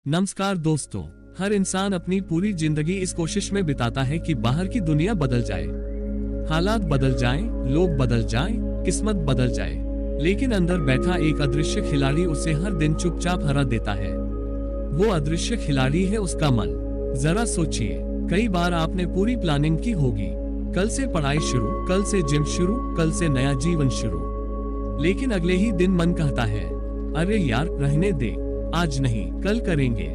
नमस्कार दोस्तों। हर इंसान अपनी पूरी जिंदगी इस कोशिश में बिताता है कि बाहर की दुनिया बदल जाए, हालात बदल जाएं, लोग बदल जाएं, किस्मत बदल जाए। लेकिन अंदर बैठा एक अदृश्य खिलाड़ी उसे हर दिन चुपचाप हरा देता है। वो अदृश्य खिलाड़ी है उसका मन। जरा सोचिए, कई बार आपने पूरी प्लानिंग की होगी, कल से पढ़ाई शुरू, कल से जिम शुरू, कल से नया जीवन शुरू। लेकिन अगले ही दिन मन कहता है, अरे यार रहने दे, आज नहीं कल करेंगे।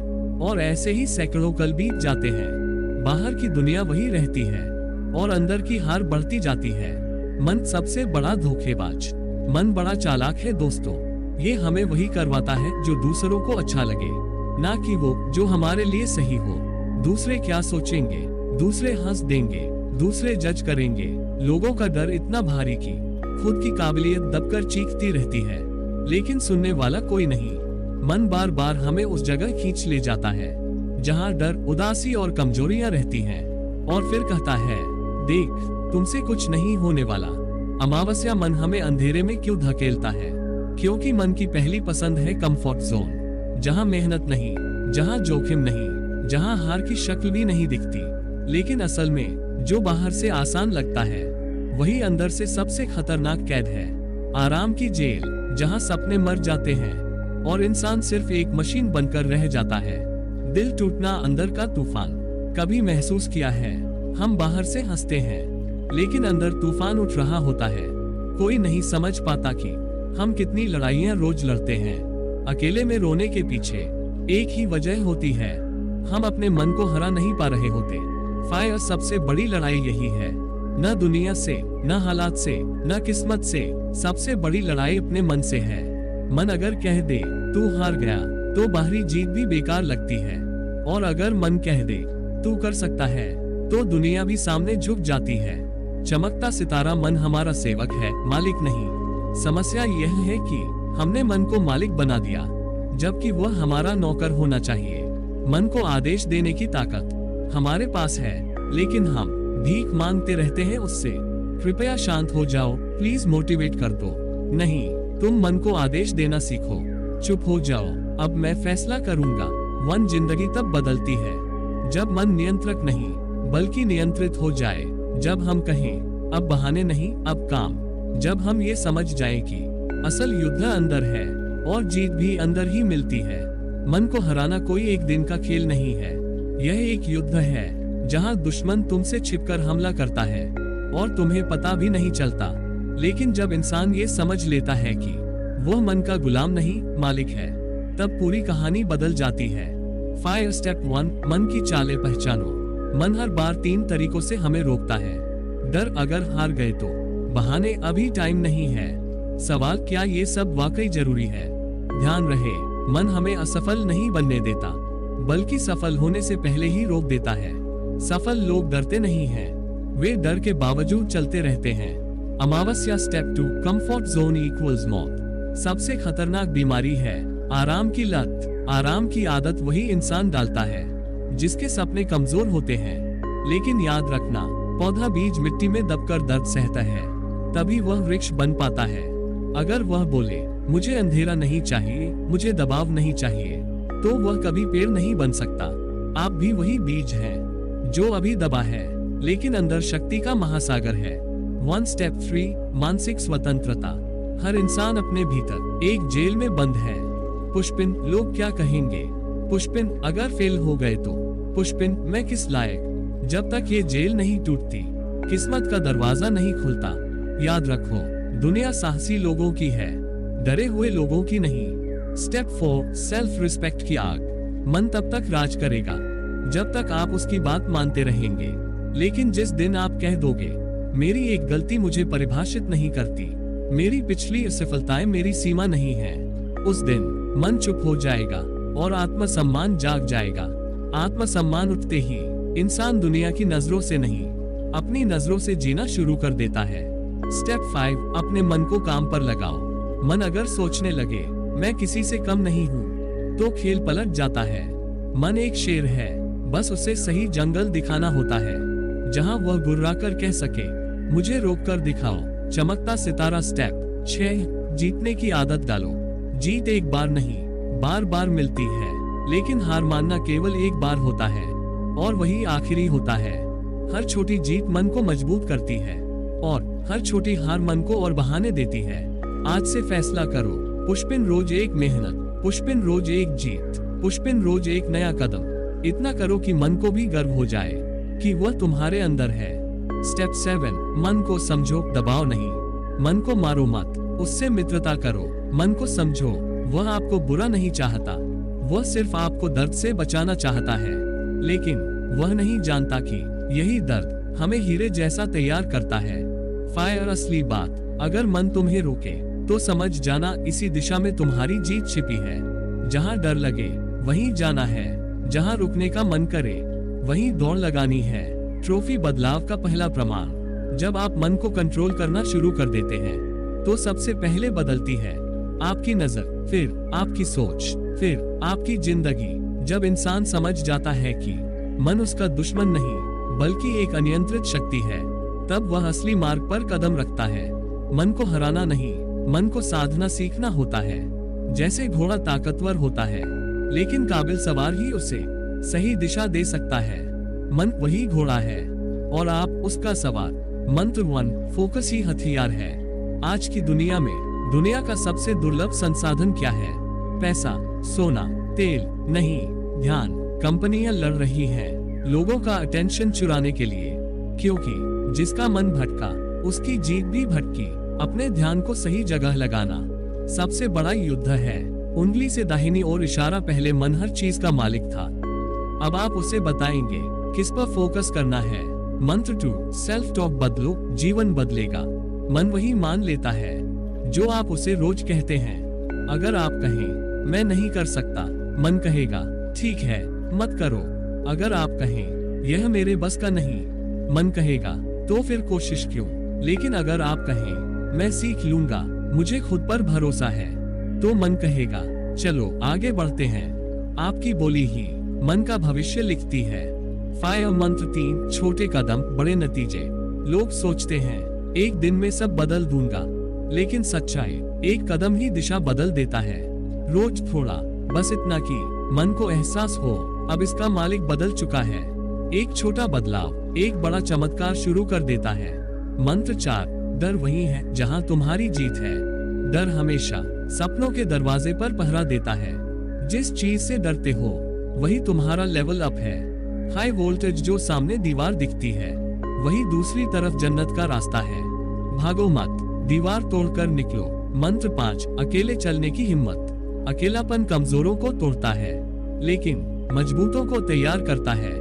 और ऐसे ही सैकड़ों कल बीत जाते हैं। बाहर की दुनिया वही रहती है और अंदर की हार बढ़ती जाती है। मन सबसे बड़ा धोखेबाज। मन बड़ा चालाक है दोस्तों। ये हमें वही करवाता है जो दूसरों को अच्छा लगे, ना कि वो जो हमारे लिए सही हो। दूसरे क्या सोचेंगे, दूसरे हंस देंगे, दूसरे जज करेंगे। लोगों का डर इतना भारी कि खुद की काबिलियत दबकर चीखती रहती है, लेकिन सुनने वाला कोई नहीं। मन बार बार हमें उस जगह खींच ले जाता है जहां डर, उदासी और कमजोरियां रहती हैं, और फिर कहता है, देख तुमसे कुछ नहीं होने वाला। अमावस्या मन हमें अंधेरे में क्यों धकेलता है? क्योंकि मन की पहली पसंद है कंफर्ट जोन, जहां मेहनत नहीं, जहां जोखिम नहीं, जहां हार की शक्ल भी नहीं दिखती। लेकिन असल में जो बाहर से आसान लगता है वही अंदर से सबसे खतरनाक कैद है। आराम की जेल, जहां सपने मर जाते हैं और इंसान सिर्फ एक मशीन बनकर रह जाता है। दिल टूटना, अंदर का तूफान। कभी महसूस किया है, हम बाहर से हंसते हैं लेकिन अंदर तूफान उठ रहा होता है। कोई नहीं समझ पाता कि हम कितनी लड़ाइयां रोज लड़ते हैं। अकेले में रोने के पीछे एक ही वजह होती है, हम अपने मन को हरा नहीं पा रहे होते। फायर सबसे बड़ी लड़ाई यही है, न दुनिया से, न हालात से, न किस्मत से। सबसे बड़ी लड़ाई अपने मन से है। मन अगर कह दे तू हार गया तो बाहरी जीत भी बेकार लगती है, और अगर मन कह दे तू कर सकता है तो दुनिया भी सामने झुक जाती है। चमकता सितारा मन हमारा सेवक है, मालिक नहीं। समस्या यह है कि हमने मन को मालिक बना दिया, जबकि वह हमारा नौकर होना चाहिए। मन को आदेश देने की ताकत हमारे पास है, लेकिन हम भीख मांगते रहते हैं उससे। कृपया शांत हो जाओ, प्लीज मोटिवेट कर दो। नहीं, तुम मन को आदेश देना सीखो। चुप हो जाओ, अब मैं फैसला करूंगा। मन जिंदगी तब बदलती है जब मन नियंत्रक नहीं बल्कि नियंत्रित हो जाए। जब हम कहें अब बहाने नहीं, अब काम। जब हम ये समझ जाएं कि असल युद्ध अंदर है और जीत भी अंदर ही मिलती है। मन को हराना कोई एक दिन का खेल नहीं है, यह एक युद्ध है जहां दुश्मन तुमसे छिपकर हमला करता है और तुम्हें पता भी नहीं चलता। लेकिन जब इंसान ये समझ लेता है कि वह मन का गुलाम नहीं मालिक है, तब पूरी कहानी बदल जाती है। फायर स्टेप 1, मन की चालें पहचानो। मन हर बार 3 तरीकों से हमें रोकता है। डर, अगर हार गए तो। बहाने, अभी टाइम नहीं है। सवाल, क्या ये सब वाकई जरूरी है? ध्यान रहे, मन हमें असफल नहीं बनने देता बल्कि सफल होने से पहले ही रोक देता है। सफल लोग डरते नहीं हैं, वे डर के बावजूद चलते रहते हैं। अमावस्या स्टेप 2, कंफर्ट जोन इक्वल्स मौत। सबसे खतरनाक बीमारी है आराम की लत। आराम की आदत वही इंसान डालता है जिसके सपने कमजोर होते हैं। लेकिन याद रखना, पौधा बीज मिट्टी में दबकर दर्द सहता है, तभी वह वृक्ष बन पाता है। अगर वह बोले मुझे अंधेरा नहीं चाहिए, मुझे दबाव नहीं चाहिए, तो वह कभी पेड़ नहीं बन सकता। आप भी वही बीज हैं जो अभी दबा है, लेकिन अंदर शक्ति का महासागर है। 1 स्टेप 3, मानसिक स्वतंत्रता। हर इंसान अपने भीतर एक जेल में बंद है। पुष्पिन, लोग क्या कहेंगे? पुष्पिन, अगर फेल हो गए तो? पुष्पिन, मैं किस लायक? जब तक ये जेल नहीं टूटती, किस्मत का दरवाजा नहीं खुलता। याद रखो, दुनिया साहसी लोगों की है, डरे हुए लोगों की नहीं। स्टेप 4, सेल्फ रिस्पेक्ट की आग। मन तब तक राज करेगा जब तक आप उसकी बात मानते रहेंगे, लेकिन जिस दिन आप कह दोगे मेरी एक गलती मुझे परिभाषित नहीं करती, मेरी पिछली असफलताएं मेरी सीमा नहीं है, उस दिन मन चुप हो जाएगा और आत्मसम्मान जाग जाएगा। आत्मसम्मान उठते ही इंसान दुनिया की नजरों से नहीं, अपनी नजरों से जीना शुरू कर देता है। स्टेप 5, अपने मन को काम पर लगाओ। मन अगर सोचने लगे मैं किसी से कम नहीं हूँ, तो खेल पलट जाता है। मन एक शेर है, बस उसे सही जंगल दिखाना होता है जहाँ वह गुर्रा कर कह सके मुझे रोक कर दिखाओ। चमकता सितारा स्टेप 6, जीतने की आदत डालो। जीत एक बार नहीं, बार बार मिलती है। लेकिन हार मानना केवल एक बार होता है और वही आखिरी होता है। हर छोटी जीत मन को मजबूत करती है और हर छोटी हार मन को और बहाने देती है। आज से फैसला करो, पुष्पिन रोज एक मेहनत, पुष्पिन रोज एक जीत, पुष्पिन रोज एक नया कदम। इतना करो कि मन को भी गर्व हो जाए कि वह तुम्हारे अंदर है। स्टेप 7, मन को समझो, दबाव नहीं। मन को मारो मत, उससे मित्रता करो। मन को समझो, वह आपको बुरा नहीं चाहता, वह सिर्फ आपको दर्द से बचाना चाहता है। लेकिन वह नहीं जानता कि यही दर्द हमें हीरे जैसा तैयार करता है। फायर असली बात, अगर मन तुम्हें रोके तो समझ जाना इसी दिशा में तुम्हारी जीत छिपी है। जहाँ डर लगे वहीं जाना है, जहाँ रुकने का मन करे वहीं दौड़ लगानी है। ट्रॉफी बदलाव का पहला प्रमाण, जब आप मन को कंट्रोल करना शुरू कर देते हैं तो सबसे पहले बदलती है आपकी नजर, फिर आपकी सोच, फिर आपकी जिंदगी। जब इंसान समझ जाता है कि मन उसका दुश्मन नहीं बल्कि एक अनियंत्रित शक्ति है, तब वह असली मार्ग पर कदम रखता है। मन को हराना नहीं, मन को साधना सीखना होता है। जैसे घोड़ा ताकतवर होता है लेकिन काबिल सवार ही उसे सही दिशा दे सकता है। मन वही घोड़ा है और आप उसका सवार। मंत्र 1, फोकस ही हथियार है। आज की दुनिया में दुनिया का सबसे दुर्लभ संसाधन क्या है? पैसा, सोना, तेल नहीं, ध्यान। कंपनियां लड़ रही हैं लोगों का अटेंशन चुराने के लिए, क्योंकि जिसका मन भटका उसकी जीत भी भटकी। अपने ध्यान को सही जगह लगाना सबसे बड़ा युद्ध है। उंगली से दाहिनी ओर इशारा, पहले मन हर चीज का मालिक था, अब आप उसे बताएंगे किस पर फोकस करना है। मंत्र 2, सेल्फ टॉक बदलो, जीवन बदलेगा। मन वही मान लेता है जो आप उसे रोज कहते हैं। अगर आप कहें मैं नहीं कर सकता, मन कहेगा ठीक है मत करो। अगर आप कहें यह मेरे बस का नहीं, मन कहेगा तो फिर कोशिश क्यों। लेकिन अगर आप कहें मैं सीख लूंगा, मुझे खुद पर भरोसा है, तो मन कहेगा चलो आगे बढ़ते हैं। आपकी बोली ही मन का भविष्य लिखती है। फायर मंत्र 3, छोटे कदम बड़े नतीजे। लोग सोचते हैं एक दिन में सब बदल दूंगा, लेकिन सच्चाई एक कदम ही दिशा बदल देता है। रोज थोड़ा, बस इतना कि मन को एहसास हो अब इसका मालिक बदल चुका है। एक छोटा बदलाव एक बड़ा चमत्कार शुरू कर देता है। मंत्र 4, डर वही है जहां तुम्हारी जीत है। डर हमेशा सपनों के दरवाजे पर पहरा देता है। जिस चीज से डरते हो वही तुम्हारा लेवल अप है। हाई वोल्टेज जो सामने दीवार दिखती है वही दूसरी तरफ जन्नत का रास्ता है। भागो मत, दीवार तोड़कर निकलो। मंत्र 5, अकेले चलने की हिम्मत। अकेलापन कमजोरों को तोड़ता है लेकिन मजबूतों को तैयार करता है।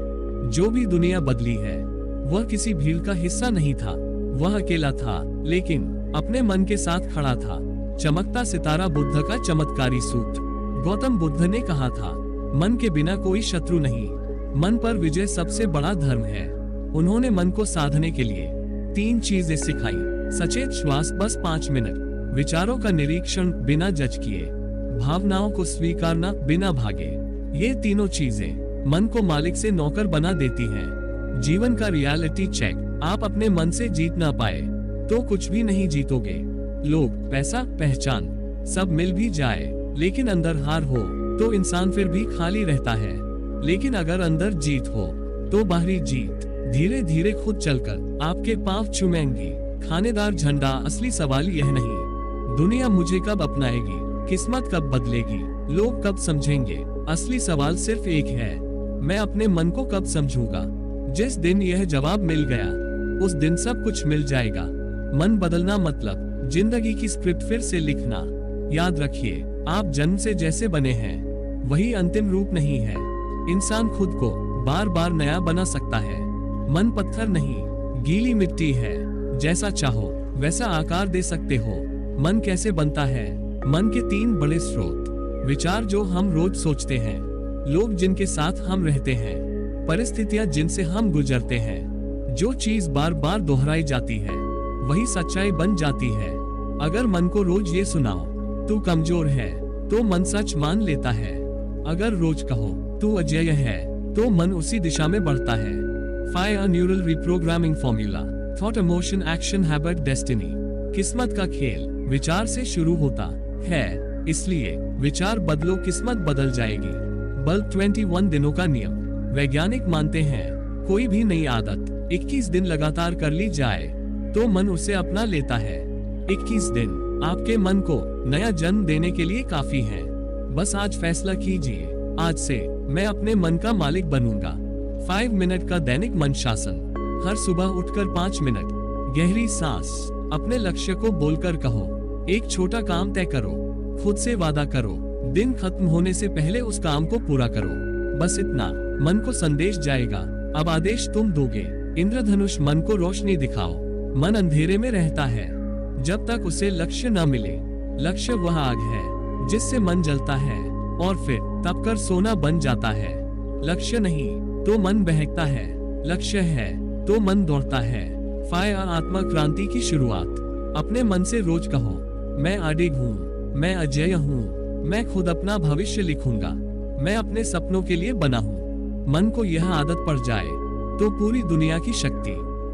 जो भी दुनिया बदली है वह किसी भीड़ का हिस्सा नहीं था, वह अकेला था लेकिन अपने मन के साथ खड़ा था। चमकता सितारा बुद्ध का चमत्कारी सूत्र। गौतम बुद्ध ने कहा था मन के बिना कोई शत्रु नहीं, मन पर विजय सबसे बड़ा धर्म है। उन्होंने मन को साधने के लिए 3 चीजें सिखाई। सचेत श्वास बस 5 मिनट, विचारों का निरीक्षण बिना जज किए, भावनाओं को स्वीकारना बिना भागे। ये तीनों चीजें मन को मालिक से नौकर बना देती हैं। जीवन का रियलिटी चेक, आप अपने मन से जीत ना पाए तो कुछ भी नहीं जीतोगे। लोग, पैसा, पहचान सब मिल भी जाए लेकिन अंदर हार हो तो इंसान फिर भी खाली रहता है। लेकिन अगर अंदर जीत हो तो बाहरी जीत धीरे धीरे खुद चलकर आपके पांव चूमेंगी। खानेदार झंडा। असली सवाल यह नहीं दुनिया मुझे कब अपनाएगी, किस्मत कब बदलेगी, लोग कब समझेंगे। असली सवाल सिर्फ एक है, मैं अपने मन को कब समझूंगा। जिस दिन यह जवाब मिल गया उस दिन सब कुछ मिल जाएगा। मन बदलना मतलब जिंदगी की स्क्रिप्ट फिर से लिखना। याद रखिए, आप जन्म से जैसे बने हैं वही अंतिम रूप नहीं है। इंसान खुद को बार बार नया बना सकता है। मन पत्थर नहीं, गीली मिट्टी है, जैसा चाहो वैसा आकार दे सकते हो। मन कैसे बनता है? मन के 3 बड़े स्रोत। विचार जो हम रोज सोचते हैं, लोग जिनके साथ हम रहते हैं, परिस्थितियां जिनसे हम गुजरते हैं। जो चीज बार बार दोहराई जाती है वही सच्चाई बन जाती है। अगर मन को रोज ये सुनाओ तू कमजोर है तो मन सच मान लेता है। अगर रोज कहो तू अजेय है तो मन उसी दिशा में बढ़ता है। Fire neural reprogramming formula. Thought, emotion, action, habit, destiny. किस्मत का खेल विचार से शुरू होता है, इसलिए विचार बदलो, किस्मत बदल जाएगी। बल्ब 21 दिनों का नियम। वैज्ञानिक मानते हैं कोई भी नई आदत 21 दिन लगातार कर ली जाए तो मन उसे अपना लेता है। 21 दिन आपके मन को नया जन्म देने के लिए काफी हैं। बस आज फैसला कीजिए, आज से मैं अपने मन का मालिक बनूंगा। 5 मिनट का दैनिक मन शासन। हर सुबह उठकर 5 मिनट गहरी सांस, अपने लक्ष्य को बोलकर कहो, एक छोटा काम तय करो, खुद से वादा करो, दिन खत्म होने से पहले उस काम को पूरा करो। बस इतना, मन को संदेश जाएगा, अब आदेश तुम दोगे। इंद्रधनुष मन को रोशनी दिखाओ। मन अंधेरे में रहता है जब तक उसे लक्ष्य न मिले। लक्ष्य वह आग है जिससे मन जलता है और फिर तपकर सोना बन जाता है। लक्ष्य नहीं तो मन बहकता है, लक्ष्य है तो मन दौड़ता है। फायर आत्मा क्रांति की शुरुआत। अपने मन से रोज कहो, मैं अडिग हूँ, मैं अजेय हूँ, मैं खुद अपना भविष्य लिखूंगा, मैं अपने सपनों के लिए बना हूँ। मन को यह आदत पड़ जाए तो पूरी दुनिया की शक्ति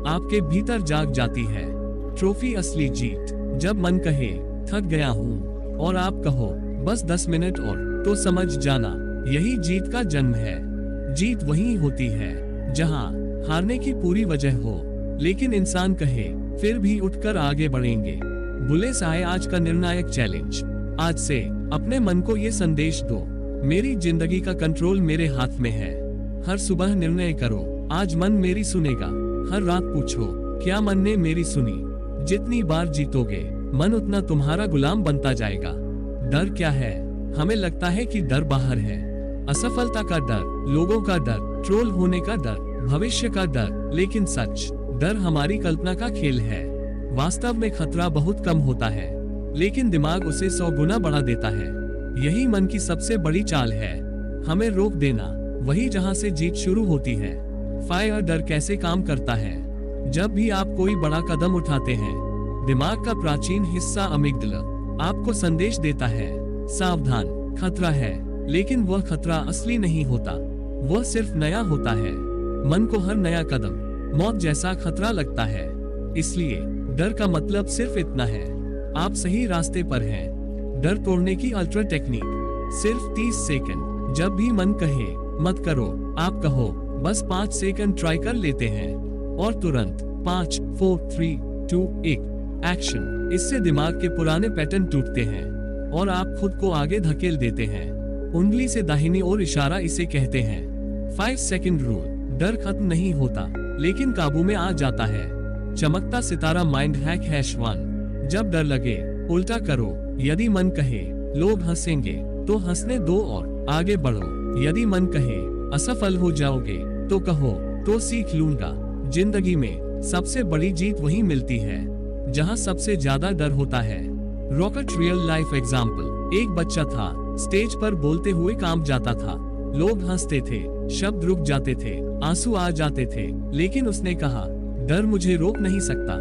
आपके भीतर जाग जाती है। ट्रॉफी असली जीत। जब मन कहे थक गया हूँ और आप कहो बस 10 मिनट और, तो समझ जाना यही जीत का जन्म है। जीत वही होती है जहाँ हारने की पूरी वजह हो, लेकिन इंसान कहे फिर भी उठकर आगे बढ़ेंगे। बुले साए आज का निर्णायक चैलेंज। आज से अपने मन को ये संदेश दो, मेरी जिंदगी का कंट्रोल मेरे हाथ में है। हर सुबह निर्णय करो, आज मन मेरी सुनेगा। हर रात पूछो, क्या मन ने मेरी सुनी। जितनी बार जीतोगे मन उतना तुम्हारा गुलाम बनता जाएगा। डर क्या है? हमें लगता है कि डर बाहर है। असफलता का डर, लोगों का डर, ट्रोल होने का डर, भविष्य का डर, लेकिन सच, डर हमारी कल्पना का खेल है। वास्तव में खतरा बहुत कम होता है, लेकिन दिमाग उसे 100 गुना बढ़ा देता है। यही मन की सबसे बड़ी चाल है, हमें रोक देना, वही जहां से जीत शुरू होती है। फायर डर कैसे काम करता है? जब भी आप कोई बड़ा कदम उठाते हैं, दिमाग का प्राचीन हिस्सा अमिगडला आपको संदेश देता है, सावधान, खतरा है। लेकिन वह खतरा असली नहीं होता, वह सिर्फ नया होता है। मन को हर नया कदम मौत जैसा खतरा लगता है। इसलिए डर का मतलब सिर्फ इतना है, आप सही रास्ते पर हैं। डर तोड़ने की अल्ट्रा टेक्निक। सिर्फ 30 सेकंड। जब भी मन कहे मत करो, आप कहो बस 5 सेकंड ट्राई कर लेते हैं, और तुरंत 5, 4, 3, 2, 1 एक्शन। इससे दिमाग के पुराने पैटर्न टूटते हैं और आप खुद को आगे धकेल देते हैं। उंगली से दाहिनी ओर इशारा इसे कहते हैं 5 सेकंड रूल। डर खत्म नहीं होता, लेकिन काबू में आ जाता है। चमकता सितारा माइंड हैक #1। जब डर लगे उल्टा करो। यदि मन कहे लोग हंसेंगे तो हंसने दो और आगे बढ़ो। यदि मन कहे असफल हो जाओगे तो कहो तो सीख लूंगा। जिंदगी में सबसे बड़ी जीत वही मिलती है जहां सबसे ज्यादा डर होता है। Rocket real life example. एक बच्चा था, स्टेज पर बोलते हुए कांप जाता था। लोग हंसते थे, शब्द रुक जाते थे, आंसू आ जाते थे, लेकिन उसने कहा डर मुझे रोक नहीं सकता।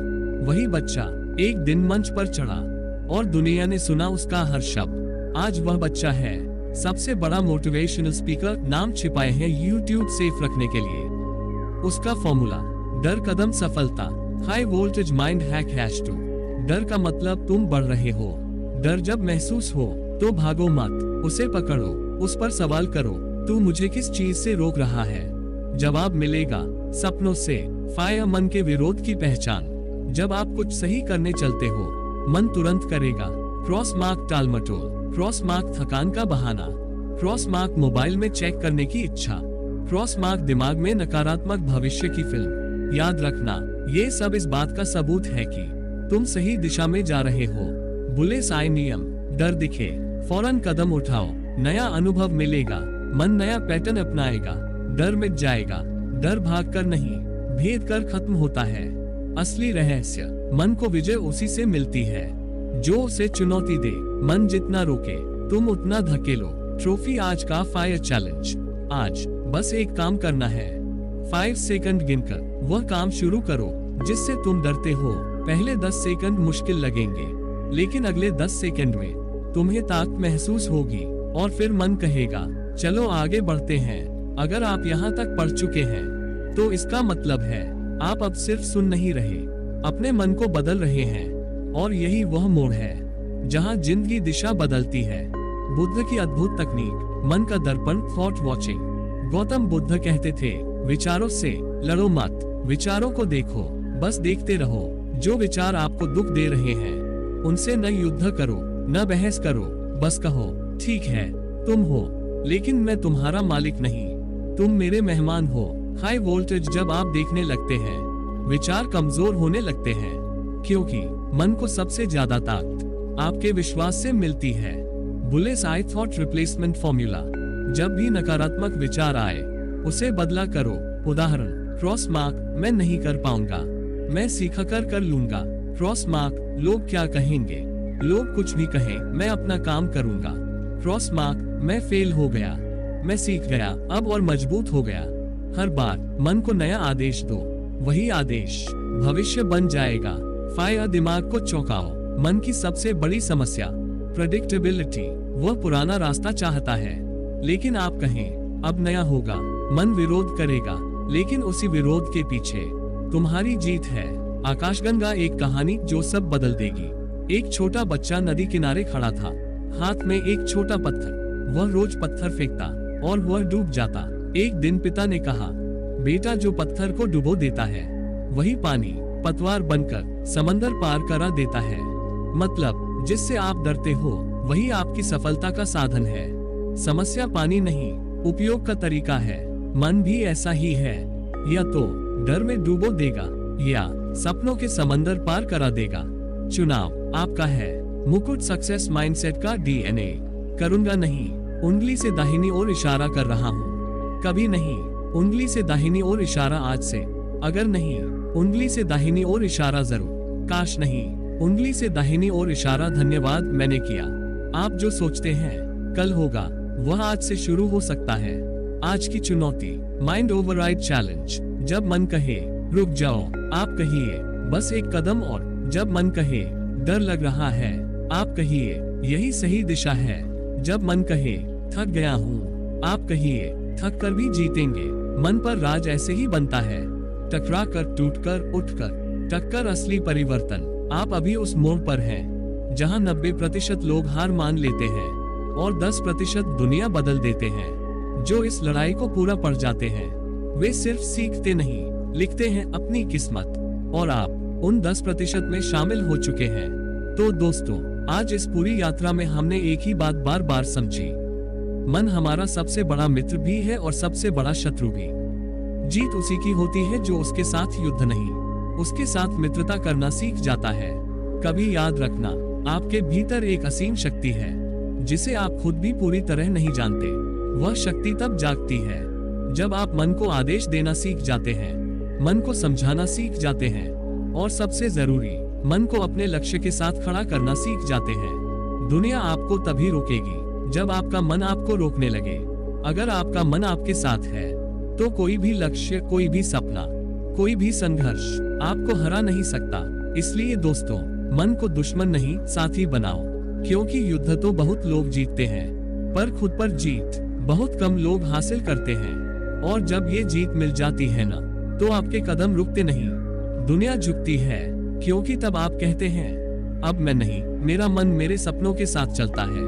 वही बच्चा एक दिन मंच पर चढ़ा और दुनिया ने सुना उसका हर शब्द। आज वह बच्चा है सबसे बड़ा मोटिवेशनल स्पीकर। नाम छिपाए हैं YouTube सेफ रखने के लिए। उसका फॉर्मूला, डर कदम सफलता। High voltage mind hack #2। डर का मतलब तुम बढ़ रहे हो। डर जब महसूस हो तो भागो मत, उसे पकड़ो, उस पर सवाल करो, तू मुझे किस चीज से रोक रहा है? जवाब मिलेगा सपनों से। फायर मन के विरोध की पहचान। जब आप कुछ सही करने चलते हो, मन तुरंत करेगा क्रॉस मार्क टालमटोल, क्रॉस मार्क थकान का बहाना, क्रॉस मार्क मोबाइल में चेक करने की इच्छा, क्रॉस मार्क दिमाग में नकारात्मक भविष्य की फिल्म। याद रखना, ये सब इस बात का सबूत है कि तुम सही दिशा में जा रहे हो। बुले साए नियम। डर दिखे फौरन कदम उठाओ, नया अनुभव मिलेगा, मन नया पैटर्न अपनाएगा, डर मिट जाएगा। डर भाग कर नहीं, भेद कर खत्म होता है। असली रहस्य, मन को विजय उसी से मिलती है जो उसे चुनौती दे। मन जितना रोके तुम उतना धकेलो। ट्रॉफी आज का फायर चैलेंज। आज बस एक काम करना है, 5 सेकंड गिनकर वह काम शुरू करो जिससे तुम डरते हो। पहले 10 सेकंड मुश्किल लगेंगे, लेकिन अगले 10 सेकंड में तुम्हें ताकत महसूस होगी और फिर मन कहेगा चलो आगे बढ़ते हैं। अगर आप यहाँ तक पढ़ चुके हैं तो इसका मतलब है आप अब सिर्फ सुन नहीं रहे, अपने मन को बदल रहे हैं। और यही वह मोड़ है जहाँ जिंदगी दिशा बदलती है। बुद्ध की अद्भुत तकनीक। मन का दर्पण, थॉट वॉचिंग। गौतम बुद्ध कहते थे, विचारों से लड़ो मत, विचारों को देखो, बस देखते रहो। जो विचार आपको दुख दे रहे हैं उनसे न युद्ध करो, न बहस करो, बस कहो, ठीक है तुम हो, लेकिन मैं तुम्हारा मालिक नहीं, तुम मेरे मेहमान हो। हाई वोल्टेज जब आप देखने लगते हैं, विचार कमजोर होने लगते हैं, क्योंकि मन को सबसे ज्यादा ताकत आपके विश्वास से मिलती है। बुलेस आई थॉट रिप्लेसमेंट फॉर्मूला। जब भी नकारात्मक विचार आए उसे बदला करो। उदाहरण, क्रॉस मार्क, मैं नहीं कर पाऊंगा, मैं सीख कर लूंगा। क्रॉस मार्क, लोग क्या कहेंगे, लोग कुछ भी कहें, मैं अपना काम करूंगा। क्रॉस मार्क, मैं फेल हो गया, मैं सीख गया अब और मजबूत हो गया। हर बार मन को नया आदेश दो, वही आदेश भविष्य बन जाएगा। फायर दिमाग को चौंकाओ। मन की सबसे बड़ी समस्या प्रेडिक्टेबिलिटी। वह पुराना रास्ता चाहता है, लेकिन आप कहें अब नया होगा, मन विरोध करेगा, लेकिन उसी विरोध के पीछे तुम्हारी जीत है। आकाशगंगा एक कहानी जो सब बदल देगी। एक छोटा बच्चा नदी किनारे खड़ा था, हाथ में एक छोटा पत्थर। वह रोज पत्थर फेंकता और वह डूब जाता। एक दिन पिता ने कहा, बेटा, जो पत्थर को डुबो देता है वही पानी पतवार बनकर समंदर पार करा देता है। मतलब, जिससे आप डरते हो वही आपकी सफलता का साधन है। समस्या पानी नहीं, उपयोग का तरीका है। मन भी ऐसा ही है, या तो डर में डूबो देगा या सपनों के समंदर पार करा देगा। चुनाव आपका है। मुकुट सक्सेस माइंडसेट का डीएनए। करूंगा नहीं, उंगली से दाहिनी ओर इशारा कर रहा हूँ। कभी नहीं, उंगली से दाहिनी ओर इशारा आज से। अगर नहीं, उंगली से दाहिनी ओर इशारा जरूर। काश नहीं, उंगली से दाहिनी ओर इशारा धन्यवाद मैंने किया। आप जो सोचते हैं कल होगा, वह आज से शुरू हो सकता है। आज की चुनौती, माइंड ओवरराइड चैलेंज। जब मन कहे रुक जाओ, आप कहिए बस एक कदम और। जब मन कहे डर लग रहा है, आप कहिए यही सही दिशा है। जब मन कहे थक गया हूँ, आप कहिए थक कर भी जीतेंगे। मन पर राज ऐसे ही बनता है, टकरा कर, टूट कर, उठ कर, टक्कर असली परिवर्तन। आप अभी उस मोड़ पर हैं जहां 90% लोग हार मान लेते हैं और 10% दुनिया बदल देते हैं। जो इस लड़ाई को पूरा पड़ जाते हैं वे सिर्फ सीखते नहीं, लिखते हैं अपनी किस्मत। और आप उन 10% में शामिल हो चुके हैं। तो दोस्तों, आज इस पूरी यात्रा में हमने एक ही बात बार बार समझी, मन हमारा सबसे बड़ा मित्र भी है और सबसे बड़ा शत्रु भी। जीत उसी की होती है जो उसके साथ युद्ध नहीं, उसके साथ मित्रता करना सीख जाता है। कभी याद रखना, आपके भीतर एक असीम शक्ति है जिसे आप खुद भी पूरी तरह नहीं जानते। वह शक्ति तब जागती है जब आप मन को आदेश देना सीख जाते हैं, मन को समझाना सीख जाते हैं और सबसे जरूरी, मन को अपने लक्ष्य के साथ खड़ा करना सीख जाते हैं। दुनिया आपको तभी रोकेगी जब आपका मन आपको रोकने लगे। अगर आपका मन आपके साथ है तो कोई भी लक्ष्य, कोई भी सपना, कोई भी संघर्ष आपको हरा नहीं सकता। इसलिए दोस्तों, मन को दुश्मन नहीं साथी बनाओ, क्योंकि युद्ध तो बहुत लोग जीतते हैं पर खुद पर जीत बहुत कम लोग हासिल करते हैं। और जब ये जीत मिल जाती है ना, तो आपके कदम रुकते नहीं, दुनिया झुकती है, क्योंकि तब आप कहते हैं अब मैं नहीं, मेरा मन मेरे सपनों के साथ चलता है।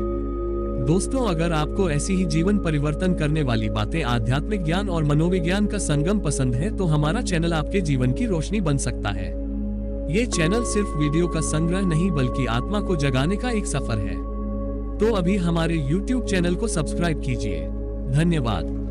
दोस्तों, अगर आपको ऐसी ही जीवन परिवर्तन करने वाली बातें, आध्यात्मिक ज्ञान और मनोविज्ञान का संगम पसंद है तो हमारा चैनल आपके जीवन की रोशनी बन सकता है। ये चैनल सिर्फ वीडियो का संग्रह नहीं बल्कि आत्मा को जगाने का एक सफर है। तो अभी हमारे YouTube चैनल को सब्सक्राइब कीजिए। धन्यवाद।